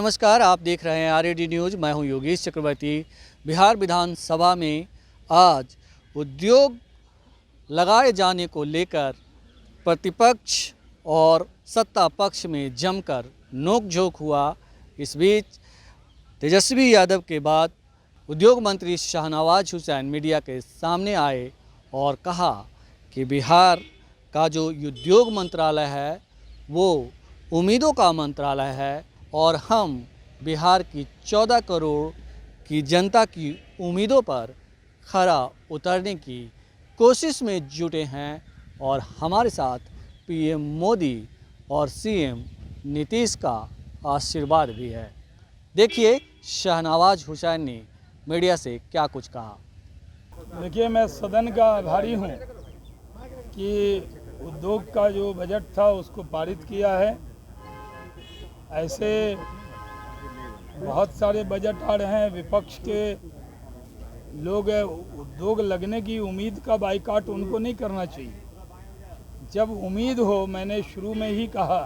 नमस्कार, आप देख रहे हैं आरएडी न्यूज़। मैं हूं योगेश चक्रवर्ती। बिहार विधानसभा में आज उद्योग लगाए जाने को लेकर प्रतिपक्ष और सत्ता पक्ष में जमकर नोकझोंक हुआ। इस बीच तेजस्वी यादव के बाद उद्योग मंत्री शाहनवाज हुसैन मीडिया के सामने आए और कहा कि बिहार का जो उद्योग मंत्रालय है वो उम्मीदों का मंत्रालय है और हम बिहार की 14 करोड़ की जनता की उम्मीदों पर खरा उतरने की कोशिश में जुटे हैं और हमारे साथ पीएम मोदी और सीएम नीतीश का आशीर्वाद भी है। देखिए शाहनवाज हुसैन ने मीडिया से क्या कुछ कहा। देखिए, मैं सदन का आभारी हूँ कि उद्योग का जो बजट था उसको पारित किया है। ऐसे बहुत सारे बजट आ रहे हैं, विपक्ष के लोग उद्योग लगने की उम्मीद का बाइकाट उनको नहीं करना चाहिए। जब उम्मीद हो, मैंने शुरू में ही कहा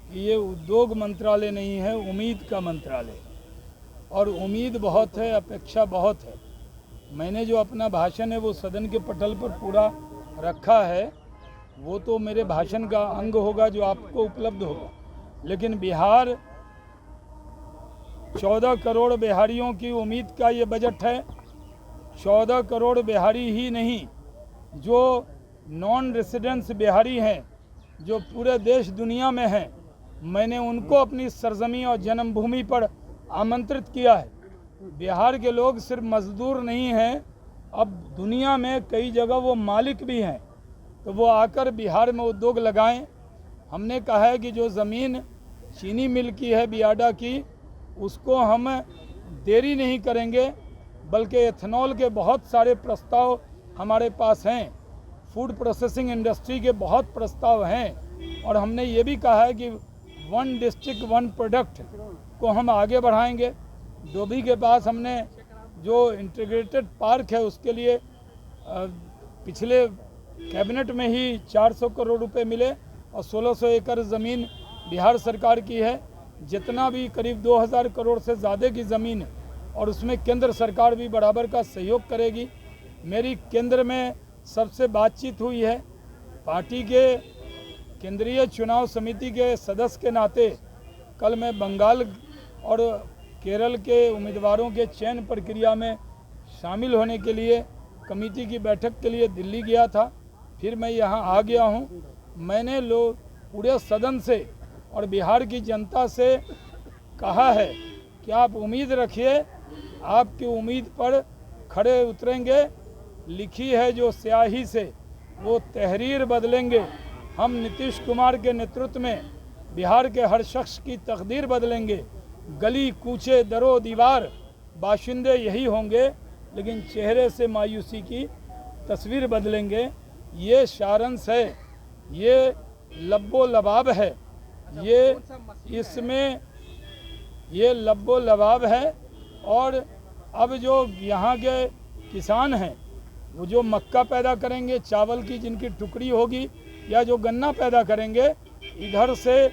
कि ये उद्योग मंत्रालय नहीं है, उम्मीद का मंत्रालय, और उम्मीद बहुत है, अपेक्षा बहुत है। मैंने जो अपना भाषण है वो सदन के पटल पर पूरा रखा है, वो तो मेरे भाषण का अंग होगा जो आपको उपलब्ध होगा। लेकिन बिहार 14 करोड़ बिहारियों की उम्मीद का ये बजट है। 14 करोड़ बिहारी ही नहीं, जो नॉन रेसिडेंट्स बिहारी हैं, जो पूरे देश दुनिया में हैं, मैंने उनको अपनी सरजमी और जन्मभूमि पर आमंत्रित किया है। बिहार के लोग सिर्फ मजदूर नहीं हैं, अब दुनिया में कई जगह वो मालिक भी हैं, तो वो आकर बिहार में उद्योग लगाएं। हमने कहा है कि जो ज़मीन चीनी मिल की है बियाडा की, उसको हम देरी नहीं करेंगे, बल्कि एथेनॉल के बहुत सारे प्रस्ताव हमारे पास हैं, फूड प्रोसेसिंग इंडस्ट्री के बहुत प्रस्ताव हैं, और हमने ये भी कहा है कि 1 डिस्ट्रिक्ट 1 प्रोडक्ट को हम आगे बढ़ाएंगे। डोभी के पास हमने जो इंटीग्रेटेड पार्क है उसके लिए पिछले कैबिनेट में ही 400 करोड़ रुपए मिले और 1600 एकड़ ज़मीन बिहार सरकार की है। जितना भी करीब 2000 करोड़ से ज़्यादा की ज़मीन है, और उसमें केंद्र सरकार भी बराबर का सहयोग करेगी। मेरी केंद्र में सबसे बातचीत हुई है। पार्टी के केंद्रीय चुनाव समिति के सदस्य के नाते कल मैं बंगाल और केरल के उम्मीदवारों के चयन प्रक्रिया में शामिल होने के लिए कमेटी की बैठक के लिए दिल्ली गया था। फिर मैं यहाँ आ गया हूँ। मैंने पूरे सदन से और बिहार की जनता से कहा है कि आप उम्मीद रखिए, आपकी उम्मीद पर खड़े उतरेंगे। लिखी है जो स्याही से वो तहरीर बदलेंगे। हम नीतीश कुमार के नेतृत्व में बिहार के हर शख्स की तकदीर बदलेंगे। गली कूचे दरो दीवार बाशिंदे यही होंगे, लेकिन चेहरे से मायूसी की तस्वीर बदलेंगे। ये सारांश है, ये लब्बो लबाब है, ये इसमें ये लब्बो लबाब है। और अब जो यहाँ के किसान हैं वो जो मक्का पैदा करेंगे, चावल की जिनकी टुकड़ी होगी, या जो गन्ना पैदा करेंगे, इधर से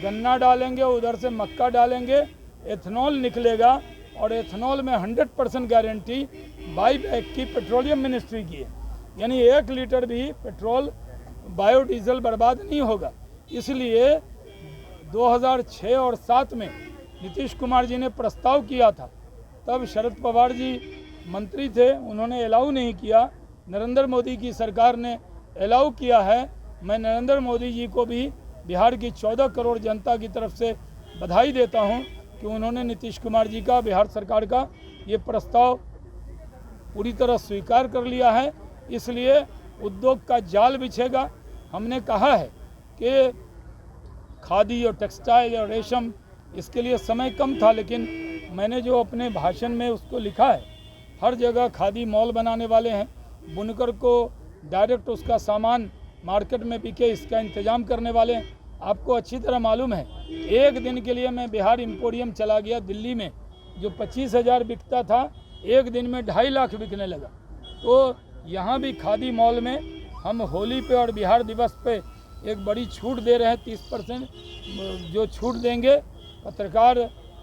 गन्ना डालेंगे, उधर से मक्का डालेंगे, एथेनॉल निकलेगा। और एथेनॉल में 100% गारंटी बाईबैक की पेट्रोलियम मिनिस्ट्री की है, यानी 1 लीटर भी पेट्रोल बायोडीजल बर्बाद नहीं होगा। इसलिए 2006 और 7 में नीतीश कुमार जी ने प्रस्ताव किया था, तब शरद पवार जी मंत्री थे, उन्होंने अलाउ नहीं किया। नरेंद्र मोदी की सरकार ने अलाउ किया है। मैं नरेंद्र मोदी जी को भी बिहार की 14 करोड़ जनता की तरफ से बधाई देता हूं कि उन्होंने नीतीश कुमार जी का, बिहार सरकार का ये प्रस्ताव पूरी तरह स्वीकार कर लिया है। इसलिए उद्योग का जाल बिछेगा। हमने कहा है कि खादी और टेक्सटाइल और रेशम, इसके लिए समय कम था, लेकिन मैंने जो अपने भाषण में उसको लिखा है, हर जगह खादी मॉल बनाने वाले हैं, बुनकर को डायरेक्ट उसका सामान मार्केट में बिके इसका इंतजाम करने वाले हैं। आपको अच्छी तरह मालूम है, एक दिन के लिए मैं बिहार एम्पोरियम चला गया दिल्ली में, जो 25,000 बिकता था, एक दिन में 2.5 लाख बिकने लगा। तो यहाँ भी खादी मॉल में हम होली पे और बिहार दिवस पे एक बड़ी छूट दे रहे हैं, 30% जो छूट देंगे। पत्रकार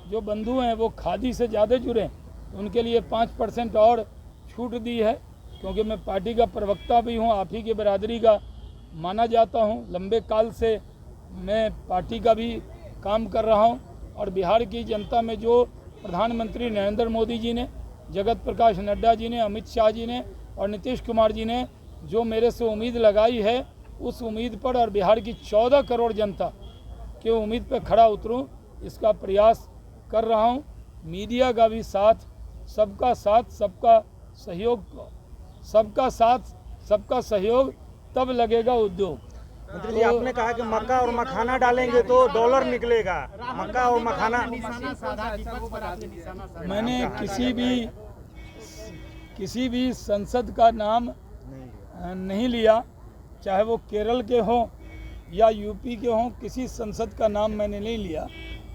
जो बंधु हैं वो खादी से ज़्यादा जुड़े, उनके लिए 5% और छूट दी है, क्योंकि मैं पार्टी का प्रवक्ता भी हूँ, आप ही की बरादरी का माना जाता हूँ। लंबे काल से मैं पार्टी का भी काम कर रहा हूँ और बिहार की जनता में जो प्रधानमंत्री नरेंद्र मोदी जी ने, जगत प्रकाश नड्डा जी ने, अमित शाह जी ने और नीतीश कुमार जी ने जो मेरे से उम्मीद लगाई है, उस उम्मीद पर और बिहार की 14 करोड़ जनता के उम्मीद पर खड़ा उतरूं, इसका प्रयास कर रहा हूं। मीडिया का भी साथ, सबका साथ, सबका सहयोग, सबका साथ सबका सहयोग तब लगेगा उद्योग। मंत्री जी, आपने कहा कि मक्का और मखाना डालेंगे तो डॉलर निकलेगा। मक्का और मखाना, मैंने किसी भी संसद का नाम नहीं लिया, चाहे वो केरल के हों या यूपी के हों, किसी संसद का नाम मैंने नहीं लिया।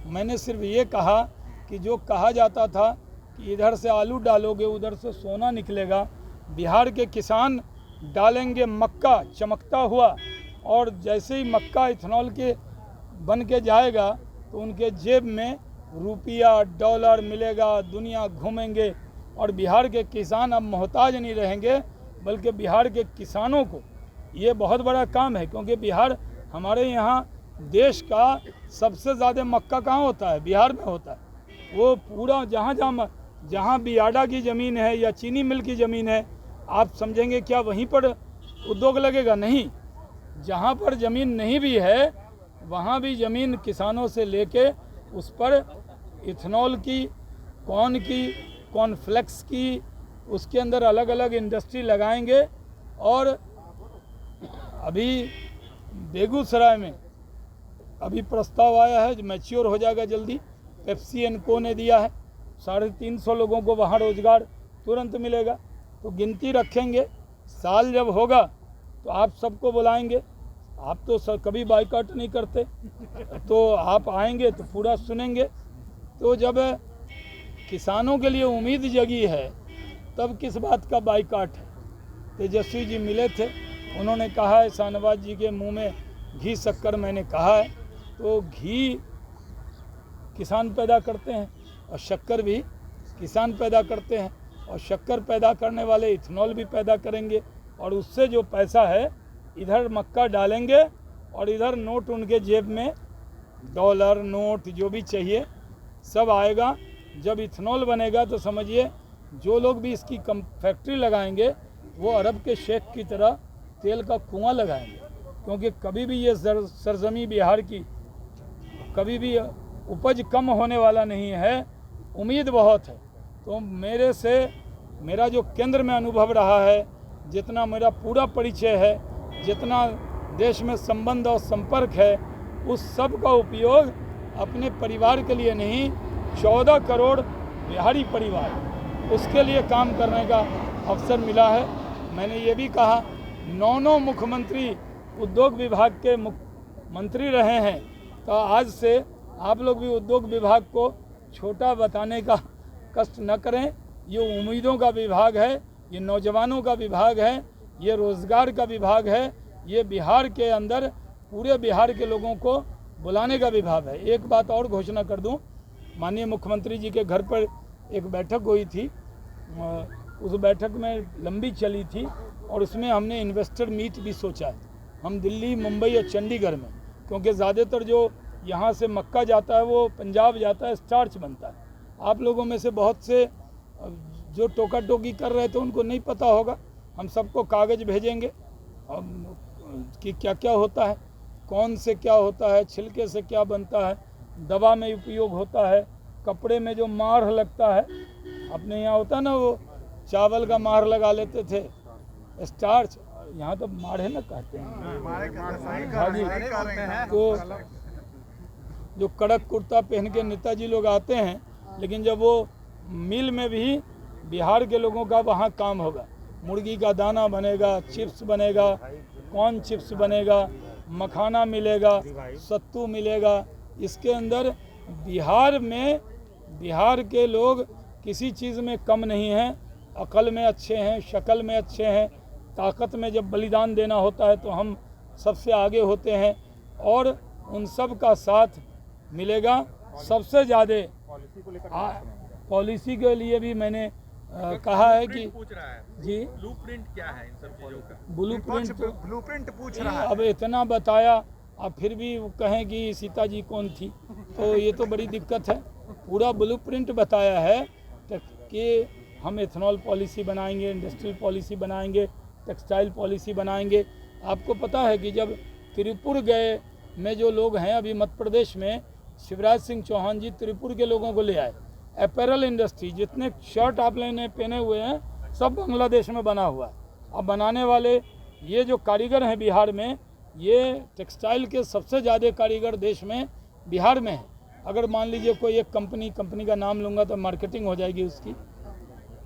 मैंने सिर्फ ये कहा कि जो कहा जाता था कि इधर से आलू डालोगे उधर से सोना निकलेगा, बिहार के किसान डालेंगे मक्का चमकता हुआ, और जैसे ही मक्का इथेनॉल के बन के जाएगा तो उनके जेब में रुपया डॉलर मिलेगा, दुनिया घूमेंगे और बिहार के किसान अब मोहताज नहीं रहेंगे, बल्कि बिहार के किसानों को ये बहुत बड़ा काम है, क्योंकि बिहार हमारे यहाँ देश का सबसे ज़्यादा मक्का कहाँ होता है, बिहार में होता है। वो पूरा जहाँ बियाडा की ज़मीन है या चीनी मिल की ज़मीन है, आप समझेंगे क्या वहीं पर उद्योग लगेगा? नहीं, जहाँ पर ज़मीन नहीं भी है वहाँ भी ज़मीन किसानों से लेके उस पर इथेनॉल की, कॉर्नफ्लेक्स की, उसके अंदर अलग अलग इंडस्ट्री लगाएंगे। और अभी बेगूसराय में अभी प्रस्ताव आया है जो मैच्योर हो जाएगा जल्दी, पेप्सी एंड को ने दिया है, 350 लोगों को वहाँ रोज़गार तुरंत मिलेगा। तो गिनती रखेंगे, साल जब होगा तो आप सबको बुलाएंगे। आप तो कभी बाइकआउट नहीं करते, तो आप आएंगे तो पूरा सुनेंगे। तो जब किसानों के लिए उम्मीद जगी है तब किस बात का बाइकआउट है? तेजस्वी जी मिले थे, उन्होंने कहा है शाहनवाज जी के मुंह में घी शक्कर, मैंने कहा है तो घी किसान पैदा करते हैं और शक्कर भी किसान पैदा करते हैं, और शक्कर पैदा करने वाले इथेनॉल भी पैदा करेंगे, और उससे जो पैसा है इधर मक्का डालेंगे और इधर नोट उनके जेब में, डॉलर नोट जो भी चाहिए सब आएगा। जब इथेनॉल बनेगा तो समझिए जो लोग भी इसकी फैक्ट्री लगाएंगे वो अरब के शेख की तरह तेल का कुआं लगाएंगे, क्योंकि कभी भी ये सरजमी बिहार की कभी भी उपज कम होने वाला नहीं है, उम्मीद बहुत है। तो मेरा जो केंद्र में अनुभव रहा है, जितना मेरा पूरा परिचय है, जितना देश में संबंध और संपर्क है, उस सब का उपयोग अपने परिवार के लिए नहीं, 14 करोड़ बिहारी परिवार, उसके लिए काम करने का अवसर मिला है। मैंने ये भी कहा 9 मुख्यमंत्री उद्योग विभाग के मंत्री रहे हैं, तो आज से आप लोग भी उद्योग विभाग को छोटा बताने का कष्ट न करें। ये उम्मीदों का विभाग है, ये नौजवानों का विभाग है, ये रोज़गार का विभाग है, ये बिहार के अंदर पूरे बिहार के लोगों को बुलाने का विभाग है। एक बात और घोषणा कर दूं, माननीय मुख्यमंत्री जी के घर पर एक बैठक हुई थी, उस बैठक में लंबी चली थी और उसमें हमने इन्वेस्टर मीट भी सोचा है। हम दिल्ली, मुंबई और चंडीगढ़ में, क्योंकि ज़्यादातर जो यहाँ से मक्का जाता है वो पंजाब जाता है, स्टार्च बनता है। आप लोगों में से बहुत से जो टोका टोकी कर रहे थे उनको नहीं पता होगा, हम सबको कागज़ भेजेंगे कि क्या क्या होता है, कौन से क्या होता है, छिलके से क्या बनता है, दवा में उपयोग होता है, कपड़े में जो मार लगता है, अपने यहाँ होता है ना वो चावल का मार लगा लेते थे, स्टार्च, यहाँ तो माढ़े ना कहते हैं भाजी। तो जो कड़क कुर्ता पहन के नेताजी लोग आते हैं, लेकिन जब वो मिल में भी बिहार के लोगों का वहाँ काम होगा, मुर्गी का दाना बनेगा, चिप्स बनेगा, कॉर्न चिप्स बनेगा, मखाना मिलेगा, सत्तू मिलेगा। इसके अंदर बिहार के लोग किसी चीज़ में कम नहीं हैं, अकल में अच्छे हैं, शक्ल में अच्छे हैं, ताकत में जब बलिदान देना होता है तो हम सबसे आगे होते हैं, और उन सब का साथ मिलेगा। सबसे ज़्यादा पॉलिसी को लेकर पॉलिसी के लिए भी मैंने कहा है कि पूछ रहा है जी ब्लूप्रिंट क्या है इन सब चीजों का। ब्लूप्रिंट पूछ अब इतना बताया, अब फिर भी वो कहें कि सीता जी कौन थी, तो ये तो बड़ी दिक्कत है। पूरा ब्लूप्रिंट बताया है कि हम एथनॉल पॉलिसी बनाएंगे, इंडस्ट्रियल पॉलिसी बनाएंगे, टेक्सटाइल पॉलिसी बनाएंगे। आपको पता है कि जब त्रिपुर गए में जो लोग हैं अभी मध्य प्रदेश में, शिवराज सिंह चौहान जी त्रिपुर के लोगों को ले आए। अपैरल इंडस्ट्री, जितने शर्ट आप लेने पहने हुए हैं सब बांग्लादेश में बना हुआ है। अब बनाने वाले ये जो कारीगर हैं बिहार में, ये टेक्सटाइल के सबसे ज़्यादा कारीगर देश में बिहार में है। अगर मान लीजिए कोई एक कंपनी का नाम लूँगा तो मार्केटिंग हो जाएगी, उसकी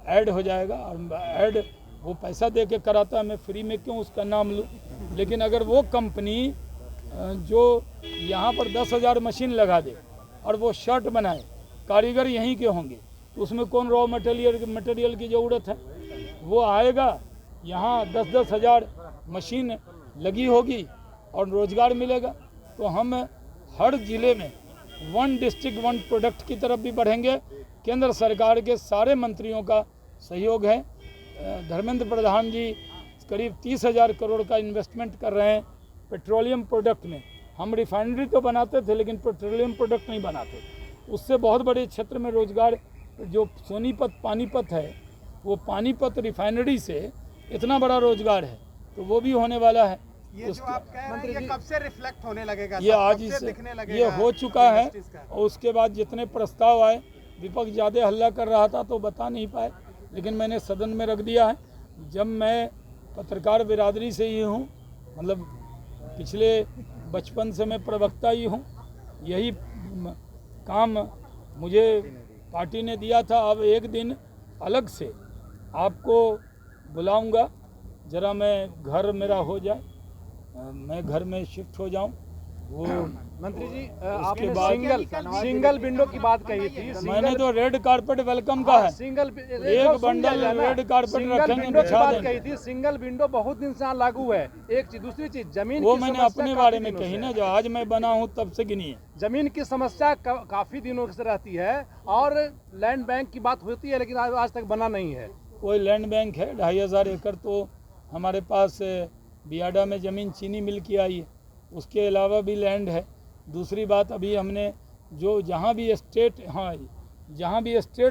ऐड हो जाएगा, और ऐड वो पैसा दे के कराता है, मैं फ्री में क्यों उसका नाम लूँ। लेकिन अगर वो कंपनी जो यहाँ पर 10,000 मशीन लगा दे और वो शर्ट बनाए, कारीगर यहीं के होंगे, तो उसमें कौन रॉ मटेरियल की ज़रूरत है। वो आएगा यहाँ 10-10 हज़ार मशीन लगी होगी और रोज़गार मिलेगा। तो हम हर ज़िले में 1 डिस्ट्रिक्ट 1 प्रोडक्ट की तरफ भी बढ़ेंगे। केंद्र सरकार के सारे मंत्रियों का सहयोग है। धर्मेंद्र प्रधान जी करीब 30,000 करोड़ का इन्वेस्टमेंट कर रहे हैं पेट्रोलियम प्रोडक्ट में। हम रिफाइनरी तो बनाते थे लेकिन पेट्रोलियम प्रोडक्ट नहीं बनाते। उससे बहुत बड़े क्षेत्र में रोजगार, जो सोनीपत पानीपत है, वो पानीपत रिफाइनरी से इतना बड़ा रोजगार है, तो वो भी होने वाला है। ये जो आप कह रहे हैं ये कब से रिफ्लेक्ट होने लगेगा? ये आज से ये हो चुका है। और उसके बाद जितने प्रस्ताव आए, विपक्ष ज़्यादा हल्ला कर रहा था तो बता नहीं पाए, लेकिन मैंने सदन में रख दिया है। जब मैं पत्रकार बिरादरी से ही हूँ, मतलब पिछले बचपन से मैं प्रवक्ता ही हूँ, यही काम मुझे पार्टी ने दिया था। अब एक दिन अलग से आपको बुलाऊंगा, ज़रा मैं घर मेरा हो जाए, मैं घर में शिफ्ट हो जाऊं। वो मंत्री जी आपके आपने सिंगल विंडो की बात कही थी। मैंने तो रेड कारपेट वेलकम का है, सिंगल एक बंडल रेड कारपेट रखेंगे, बिछा देंगे। कही थी सिंगल विंडो बहुत दिन से लागू है। एक चीज, दूसरी चीज जमीन वो की मैंने समस्या अपने काफी बारे में दिनों कही से ना, है। जो आज मैं बना हूँ तब से गिनी है। जमीन की समस्या काफी दिनों से रहती है और लैंड बैंक की बात होती है, लेकिन आज तक बना नहीं है। कोई लैंड बैंक है? 2,500 एकड़ तो हमारे पास बियाडा में ज़मीन चीनी मिल की आई है, उसके अलावा भी लैंड है। दूसरी बात, अभी हमने जो जहाँ भी स्टेट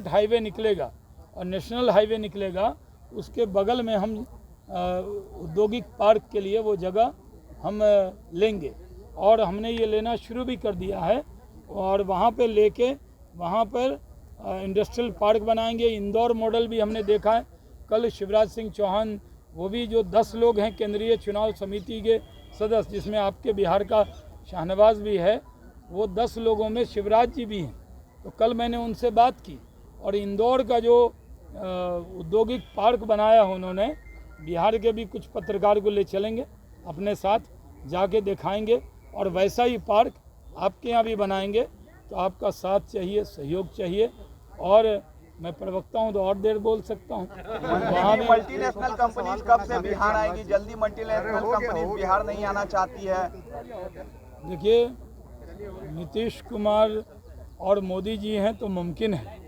हाईवे निकलेगा और नेशनल हाईवे निकलेगा, उसके बगल में हम औद्योगिक पार्क के लिए वो जगह हम लेंगे, और हमने ये लेना शुरू भी कर दिया है। और वहाँ पे लेके वहाँ पर इंडस्ट्रियल पार्क बनाएंगे। इंदौर मॉडल भी हमने देखा है। कल शिवराज सिंह चौहान, वो भी जो 10 लोग हैं केंद्रीय चुनाव समिति के सदस्य, जिसमें आपके बिहार का शाहनवाज भी है, वो 10 लोगों में शिवराज जी भी हैं। तो कल मैंने उनसे बात की, और इंदौर का जो औद्योगिक पार्क बनाया है उन्होंने, बिहार के भी कुछ पत्रकार को ले चलेंगे अपने साथ, जाके दिखाएंगे, और वैसा ही पार्क आपके यहाँ भी बनाएंगे। तो आपका साथ चाहिए, सहयोग चाहिए। और मैं प्रवक्ता हूँ तो और देर बोल सकता हूँ। वहाँ भी मल्टीनेशनल कंपनीज कब से बिहार आएगी? जल्दी मल्टीनेशनल कंपनीज बिहार नहीं आना चाहती है। देखिए, नीतीश कुमार और मोदी जी हैं तो मुमकिन है।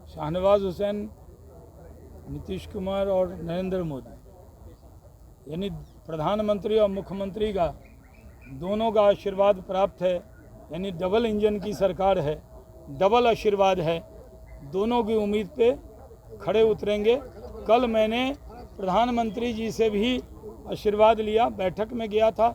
शाहनवाज हुसैन, नीतीश कुमार और नरेंद्र मोदी, यानी प्रधानमंत्री और मुख्यमंत्री का दोनों का आशीर्वाद प्राप्त है। यानी डबल इंजन की सरकार है, डबल आशीर्वाद है। दोनों की उम्मीद पे खड़े उतरेंगे। कल मैंने प्रधानमंत्री जी से भी आशीर्वाद लिया, बैठक में गया था।